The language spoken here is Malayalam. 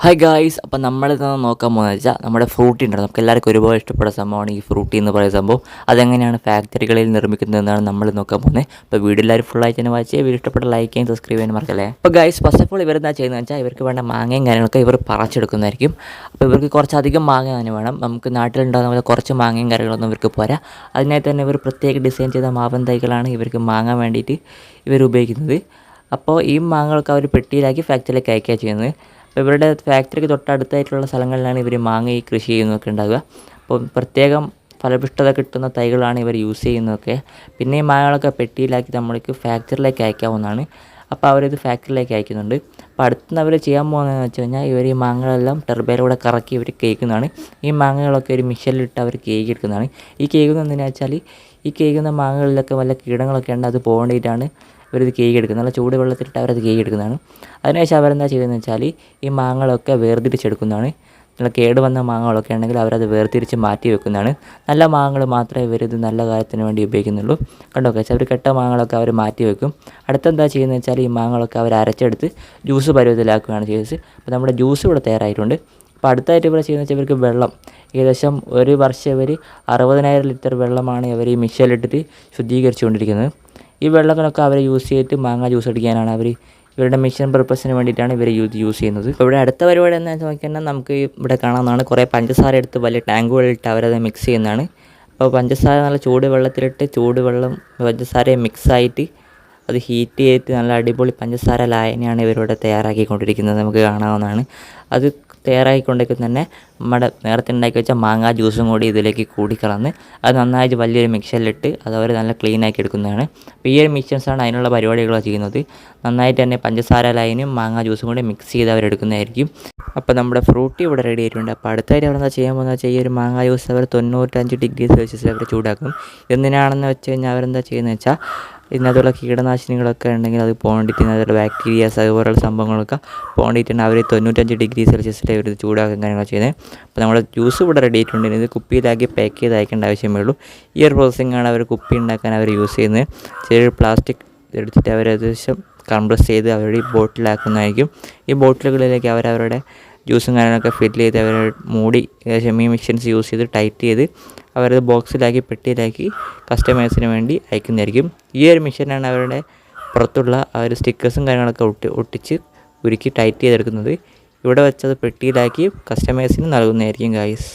ഹായ് ഗായ്സ്, അപ്പോൾ നമ്മളിന്ന് നോക്കാൻ പോകുന്നത് വെച്ചാൽ നമ്മുടെ ഫ്രൂട്ടി ഉണ്ടല്ലോ, നമുക്ക് എല്ലാവർക്കും ഒരുപാട് ഇഷ്ടപ്പെട്ട സംഭവമാണ് ഈ ഫ്രൂട്ടി എന്ന് പറയുന്ന സംഭവം. അതെങ്ങനെയാണ് ഫാക്ടറികളിൽ നിർമ്മിക്കുന്നതെന്നാണ് നമ്മൾ നോക്കാൻ പോകുന്നത്. അപ്പോൾ വീഡിയോ എല്ലാവരും ഫുള്ളായിട്ട് തന്നെ വായിച്ച് വീഡിയോ ഇഷ്ടപ്പെട്ട ലൈക്ക് ചെയ്യാൻ സബ്സ്ക്രൈബ് ചെയ്യാൻ മറക്കല്ലേ. അപ്പോൾ ഗായ്സ്, ഫസ്റ്റ് ഓഫ് ഓൾ ഇവരെന്താ ചെയ്യുന്നത് വെച്ചാൽ ഇവർക്ക് വേണ്ട മാങ്ങയും കാര്യങ്ങളൊക്കെ ഇവർ പറിച്ചെടുക്കുന്നതായിരിക്കും. അപ്പോൾ ഇവർക്ക് കുറച്ചധികം മാങ്ങ തന്നെ വേണം. നമുക്ക് നാട്ടിലുണ്ടാകുന്ന പോലെ കുറച്ച് മാങ്ങയും കാര്യങ്ങളൊന്നും ഇവർക്ക് പോരാ. അതിനായി തന്നെ ഇവർ പ്രത്യേക ഡിസൈൻ ചെയ്ത മാവൻ തൈകളാണ് ഇവർക്ക് മാങ്ങാൻ വേണ്ടിയിട്ട് ഇവർ ഉപയോഗിക്കുന്നത്. അപ്പോൾ ഈ മാങ്ങകളൊക്കെ അവർ പെട്ടിയിലാക്കി ഫാക്ടറിയിലേക്ക് അയക്കുക ചെയ്യുന്നത്. അപ്പോൾ ഇവരുടെ ഫാക്ടറിക്ക് തൊട്ടടുത്തായിട്ടുള്ള സ്ഥലങ്ങളിലാണ് ഇവർ മാങ്ങ ഈ കൃഷി ചെയ്യുന്നതൊക്കെ ഉണ്ടാകുക. അപ്പോൾ പ്രത്യേകം ഫലപുഷ്ടത കിട്ടുന്ന തൈകളാണ് ഇവർ യൂസ് ചെയ്യുന്നതൊക്കെ. പിന്നെ ഈ മാങ്ങകളൊക്കെ പെട്ടിയിലാക്കി നമ്മൾക്ക് ഫാക്ടറിയിലേക്ക് അയക്കാവുന്നതാണ്. അപ്പോൾ അവരിത് ഫാക്ടറിയിലേക്ക് അയക്കുന്നുണ്ട്. അപ്പോൾ അടുത്തുനിന്ന് അവർ ചെയ്യാൻ പോകുന്നതെന്ന് വെച്ച് കഴിഞ്ഞാൽ ഇവർ ഈ മാങ്ങകളെല്ലാം ടർബയിലൂടെ കറക്കി ഇവർ കേൾക്കുന്നതാണ്. ഈ മാങ്ങകളൊക്കെ ഒരു മിഷനിലിട്ട് അവർ കേക്ക് എടുക്കുന്നതാണ്. ഈ കേൾക്കുന്നത് എന്തിനാ വെച്ചാൽ ഈ കേൾക്കുന്ന മാങ്ങകളിലൊക്കെ വല്ല കീടങ്ങളൊക്കെ ഉണ്ട്, അത് പോകേണ്ടിയിട്ടാണ് ഇവരിത് കേക്ക് എടുക്കുന്നത്. നല്ല ചൂട് വെള്ളത്തിലിട്ട് അവരത് കേക്ക് എടുക്കുന്നതാണ്. അതിനുശേഷം അവരെന്താ ചെയ്യുന്നതെന്ന് വെച്ചാൽ ഈ മാങ്ങകളൊക്കെ വേർതിരിച്ചെടുക്കുന്നതാണ്. നല്ല കേട് വന്ന മാങ്ങകളൊക്കെ ഉണ്ടെങ്കിൽ അവരത് വേർതിരിച്ച് മാറ്റി വെക്കുന്നതാണ്. നല്ല മാങ്ങകൾ മാത്രമേ ഇവരിത് നല്ല കാര്യത്തിന് വേണ്ടി ഉപയോഗിക്കുന്നുള്ളൂ. കണ്ടോ വെച്ചാൽ അവർ കെട്ട മാങ്ങകളൊക്കെ അവർ മാറ്റി വെക്കും. അടുത്തെന്താ ചെയ്യുന്നത് വെച്ചാൽ ഈ മാങ്ങകളൊക്കെ അവർ അരച്ചെടുത്ത് ജ്യൂസ് പരുവത്തിലാക്കുകയാണ് ചെയ്യുന്നത്. അപ്പോൾ നമ്മുടെ ജ്യൂസ് ഇവിടെ തയ്യാറായിട്ടുണ്ട്. അപ്പോൾ അടുത്തായിട്ട് ഇവിടെ ചെയ്യുന്നത് വെച്ചാൽ ഇവർക്ക് വെള്ളം ഏകദേശം ഒരു വർഷം ഇവർ 60,000 ലിറ്റർ വെള്ളമാണ് ഇവർ ഈ മിക്സിയിലിട്ടിട്ട് ശുദ്ധീകരിച്ചുകൊണ്ടിരിക്കുന്നത്. ഈ വെള്ളങ്ങളൊക്കെ അവർ യൂസ് ചെയ്തിട്ട് മാങ്ങ ജ്യൂസ് അടിക്കാനാണ് ഇവരുടെ മിഷൻ പർപ്പസിന് വേണ്ടിയിട്ടാണ് ഇവർ യൂസ് ചെയ്യുന്നത്. ഇവിടെ അടുത്ത പരിപാടി എന്താണെന്ന് നോക്കിയാൽ നമുക്ക് ഇവിടെ കാണാവുന്നതാണ്. കുറേ പഞ്ചസാര എടുത്ത് വലിയ ടാങ്കുകളിലിട്ട് അവരത് മിക്സ് ചെയ്യുന്നതാണ്. അപ്പോൾ പഞ്ചസാര നല്ല ചൂടുവെള്ളത്തിലിട്ട് ചൂടുവെള്ളം പഞ്ചസാരയും മിക്സായിട്ട് അത് ഹീറ്റ് ചെയ്തിട്ട് നല്ല അടിപൊളി പഞ്ചസാര ലായനിയാണ് ഇവരിവിടെ തയ്യാറാക്കിക്കൊണ്ടിരിക്കുന്നത്. നമുക്ക് കാണാവുന്നതാണ്. അത് തയ്യാറാക്കിക്കൊണ്ടിരിക്കുന്ന തന്നെ നമ്മുടെ നേരത്തെ ഉണ്ടാക്കി വെച്ച മാങ്ങ ജ്യൂസും കൂടി ഇതിലേക്ക് കൂടിക്കളന്ന് അത് നന്നായിട്ട് വലിയൊരു മിക്സറിലിട്ട് അത് അവർ നല്ല ക്ലീനാക്കി എടുക്കുന്നതാണ്. അപ്പോൾ ഈ ഒരു മിക്സേഴ്സാണ് അതിനുള്ള പരിപാടികളൊക്കെ ചെയ്യുന്നത്. നന്നായിട്ട് തന്നെ പഞ്ചസാര ലൈനും മാങ്ങ ജ്യൂസും കൂടി മിക്സ് ചെയ്ത് അവരെടുക്കുന്നതായിരിക്കും. അപ്പോൾ നമ്മുടെ ഫ്രൂട്ടി ഇവിടെ റെഡി ആയിട്ടുണ്ട്. അപ്പോൾ അടുത്തായിട്ട് അവരെന്താ ചെയ്യാൻ പോകുന്നത് വെച്ചാൽ ഈ ഒരു മാങ്ങ ജ്യൂസ് അവർ 95 ഡിഗ്രി സെൽഷ്യസിൽ അവർ ചൂടാക്കും. എന്തിനാണെന്ന് വെച്ച് കഴിഞ്ഞാൽ അവരെന്താ ചെയ്യുന്നത് വെച്ചാൽ ഇതിനകത്തുള്ള കീടനാശിനികളൊക്കെ ഉണ്ടെങ്കിൽ അത് പോകേണ്ടിട്ട് ഇതിനകത്തുള്ള ബാക്ടീരിയാസ് അതുപോലുള്ള സംഭവങ്ങളൊക്കെ പോകേണ്ടിട്ടാണ് അവർ 95 ഡിഗ്രി സെൽഷ്യസിൽ അവർ ചൂടാക്കാൻ കാര്യങ്ങളൊക്കെ ചെയ്യുന്നത്. അപ്പോൾ നമ്മുടെ ജ്യൂസ് ഇവിടെ റെഡി ആയിട്ടുണ്ട്. ഇത് കുപ്പിയിലാക്കി പാക്ക് ചെയ്ത് അയക്കേണ്ട ആവശ്യമേ ഉള്ളൂ. ഈ ഒരു പ്രോസസ്സിങ്ങാണ് അവർ കുപ്പി ഉണ്ടാക്കാൻ അവർ യൂസ് ചെയ്യുന്നത്. ചെറിയൊരു പ്ലാസ്റ്റിക് എടുത്തിട്ട് അവർ ഏകദേശം കംപ്രസ് ചെയ്ത് അവരുടെ ഈ ബോട്ടിലാക്കുന്നതായിരിക്കും. ഈ ബോട്ടിലുകളിലേക്ക് അവരവരുടെ ജ്യൂസും കാര്യങ്ങളൊക്കെ ഫില്ല് ചെയ്ത് അവർ മൂടി ഏകദേശം ഈ മിഷൻസ് യൂസ് ചെയ്ത് ടൈറ്റ് ചെയ്ത് അവരത് ബോക്സിലാക്കി പെട്ടിയിലാക്കി കസ്റ്റമേഴ്സിന് വേണ്ടി അയക്കുന്നതായിരിക്കും. ഈ ഒരു മിഷനാണ് അവരുടെ പുറത്തുള്ള ആ ഒരു സ്റ്റിക്കേഴ്സും കാര്യങ്ങളൊക്കെ ഒട്ടിച്ച് ഉരുക്കി ടൈറ്റ് ചെയ്തെടുക്കുന്നത്. ഇവിടെ വെച്ചത് പെട്ടിയിലാക്കി കസ്റ്റമേഴ്സിന് നൽകുന്നതായിരിക്കും ഗായ്സ്.